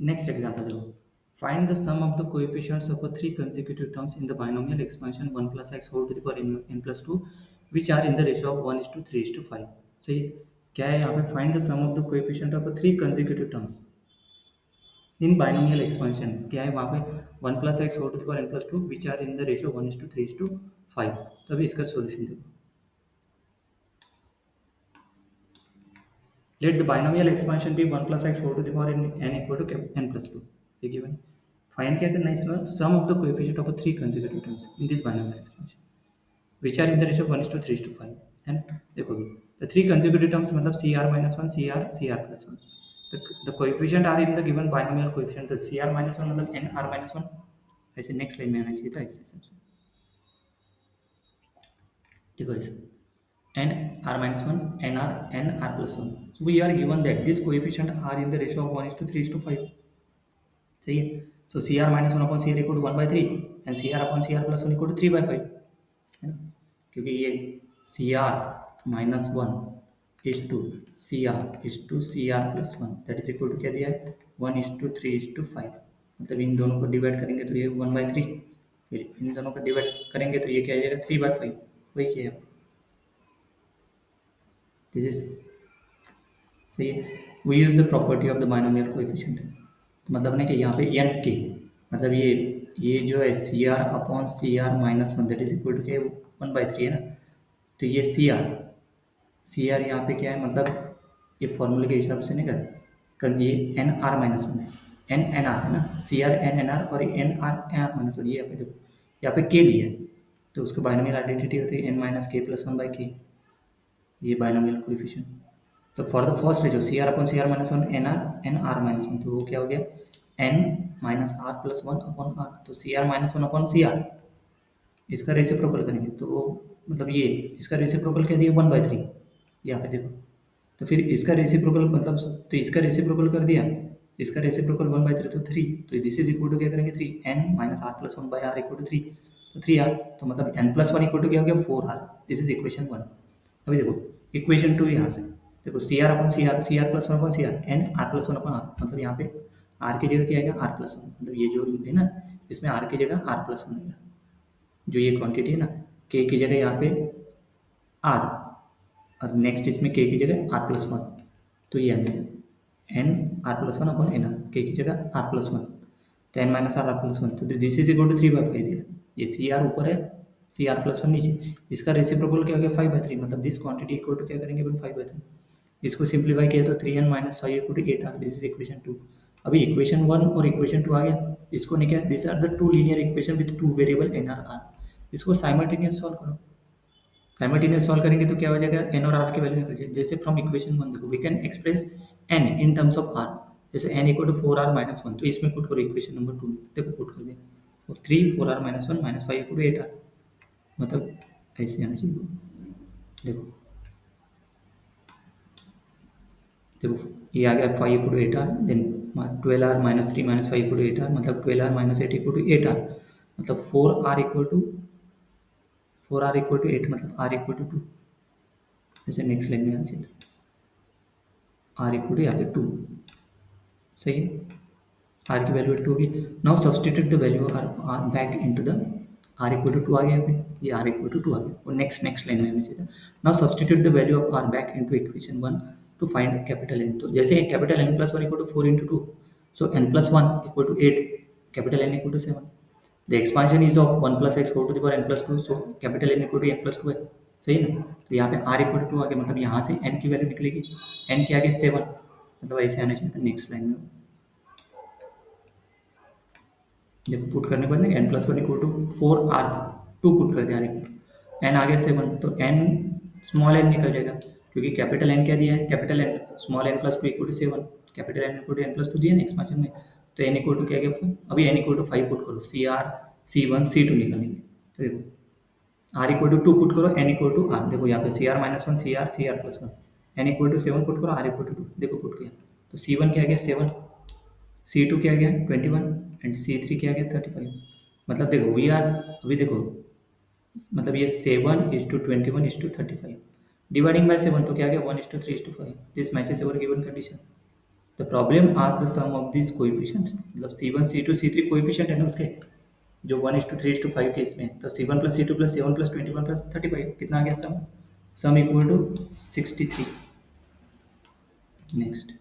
Next example देखो, find the sum of the coefficients of three consecutive terms in the binomial expansion 1 plus x whole to the power n plus 2 which are in the ratio of 1:3:5। सही है। क्या है यहाँ पे, find the sum of the coefficient of three consecutive terms in binomial expansion. क्या है वहाँ पे, 1 plus x whole to the power n plus 2 which are in the ratio 1:3:5। तो अभी इसका सॉल्यूशन देखो, let the binomial expansion be 1 plus x whole to the power n equal to n plus 2। ये given। Find क्या करना है इसमें, sum of the coefficient of three consecutive terms in this binomial expansion which are in the ratio 1:3:5 है ना। देखो the three consecutive terms मतलब CR-1 CR+1। The coefficient are in the given binomial coefficient, तो CR-1 मतलब NR-1। ऐसे next line में आना चाहिए था इस हिसाब से। देखो ऐसे n r minus 1 n r plus 1, so we are given that this coefficient are in the ratio of 1:3:5। सही है। so cr minus 1 upon cr equal to 1/3 and cr upon cr plus 1 equal to 3/5 है ना, क्योंकि ये cr minus 1 is to cr plus 1 that is equal to क्या दिया है 1:3:5। मतलब इन दोनों को डिवाइड करेंगे तो ये 1/3, फिर इन दोनों को डिवाइड करेंगे तो ये क्या आ जाएगा 3/5। वही क्या है, दिस इज सही है। We use the property of the binomial coefficient, मतलब ना कि यहाँ पे एन के मतलब ये जो है CR/CR-1 that is equal to क्या 1/3 है ना। तो ये सी आर यहाँ पे क्या है, मतलब ये फॉर्मूले के हिसाब से नहीं कर, ये NR-1 है, NR है ना, CR/NR और NR/1 ये यहाँ पे देखो, यहाँ पे के दिया है तो उसको बाइनोमियल आइडेंटिटी होती है n-k+1/k, ये binomial coefficient. So for the first ratio CR/CR-1 NR/1, तो वो क्या हो गया n minus r plus 1 upon r, तो CR-1 upon CR इसका रेसिप्रोकल करेंगे तो मतलब ये इसका रेसिप्रोकल क्या दिया 1/3 यहाँ पे देखो। तो फिर इसका रेसिप्रोकल मतलब, तो इसका रेसिप्रोकल कर दिया, इसका रेसिप्रोकल 1/3 तो 3, तो दिस इज इक्वल टू क्या करेंगे 3 n minus r plus 1 by r equal to 3, तो 3r, तो मतलब n+1 इक्वल टू क्या हो गया 4r। This is equation 1। अभी देखो इक्वेशन 2 यहाँ से देखो CR plus 1 upon C R N R plus 1 upon R, मतलब यहाँ पे आर की जगह क्या आएगा R+1, मतलब ये जो है ना इसमें आर की जगह R+1 आएगा, जो ये क्वांटिटी है ना के की जगह यहाँ पे आर, और नेक्स्ट इसमें के की जगह R+1, तो ये आएगा N R+1 upon N R, के की जगह R+1, तो n माइनस आर R+1, तो दिस इज इक्वल टू 3/5 दिया। ये सी आर ऊपर है CR+1 नीचे, इसका रेसिप्रोकल क्या हो गया 5/3, मतलब दिस क्वांटिटी इक्वल टू क्या करेंगे 5/3। इसको सिंप्लीफाई किया तो 3n minus 5 equal to 8r, this is equation 2। अभी इक्वेशन 1 और इक्वेशन 2 आ गया, इसको नहीं क्या, this are the two linear equation with two variable n और r, इसको साइमल्टेनियस सॉल्व करो। साइमल्टेनियस सॉल्व करेंगे तो क्या हो जाएगा n और r की वैल्यू निकल जाएगी। जैसे फ्रॉम इक्वेशन 1 देखो we can express n in terms of r, जैसे n इक्वल टू 4r-1, तो इसमें पुट करो इक्वेशन नंबर 2 देखो पुट कर दिया, और 3 4r-1 minus 5 equal to 8r, मतलब ऐसे आना चाहिए। देखो देखो ये आ गया 5 equal to 8r, then 12r minus 3 minus 5 equal to 8r, मतलब 12r minus 8 equal to 8r, मतलब 4r इक्वल टू 8, मतलब r इक्वल टू 2। जैसे नेक्स्ट लाइन में आना चाहिए r इक्वल टू यहाँ पे 2, सही है। r की वैल्यू 2 होगी। Now substitute the value r back into the r equal to 2 आ गया यहाँ पे, ये r इक्वल टू 2 आ गया, और नेक्स्ट लाइन में आना चाहिए। Now substitute the value of r back into equation 1 to find capital N, तो जैसे capital N+1 equal to 4 into 2, so n+1 equal to 8, capital N equal to 7। The expansion is of 1 plus x whole to the power n+2, so capital N equal to n+2 है, सही है ना। तो यहाँ पे r equal to 2 आ गया, मतलब यहाँ से n की वैल्यू निकलेगी, n के आगे 7, मतलब ऐसे आना चाहिए नेक्स्ट लाइन में। देखो पुट करने पर ना n+1 equal to 4r, 2 put कर दिया r इक्वल n आ गया 7, तो n स्मॉल n निकल जाएगा, क्योंकि कैपिटल N क्या दिया है, capital N small n+2 equal to 7, capital N equal to n+2 दिया ना एक्सपांशन में, तो n इक्वल टू क्या गया 5, अभी n इक्वल टू 5 पुट करो, CR C1 C2 निकलेंगे, तो देखो r इक्वल टू 2 पुट करो, n इक्वल टू r, देखो यहाँ पे CR-1 CR+1, n equal to 7 put करो, r इक्वल टू 2, देखो पुट किया, तो C1 क्या गया 7, C2 क्या गया 21 एंड C3 क्या गया 35, मतलब देखो वी आर, अभी देखो मतलब ये 7:21:35 डिवाइडिंग बाय 7, तो क्या आ गया 1:3:5, this matches our given condition. The problem आज the sum of this coefficients, मतलब C1 C2 C3 कोएफिशिएंट है ना उसके, जो 1:3:5 के इसमें, तो C1 + C2 + C1 + 21 + 35 कितना आ गया सम, सम इक्वल टू 63। नेक्स्ट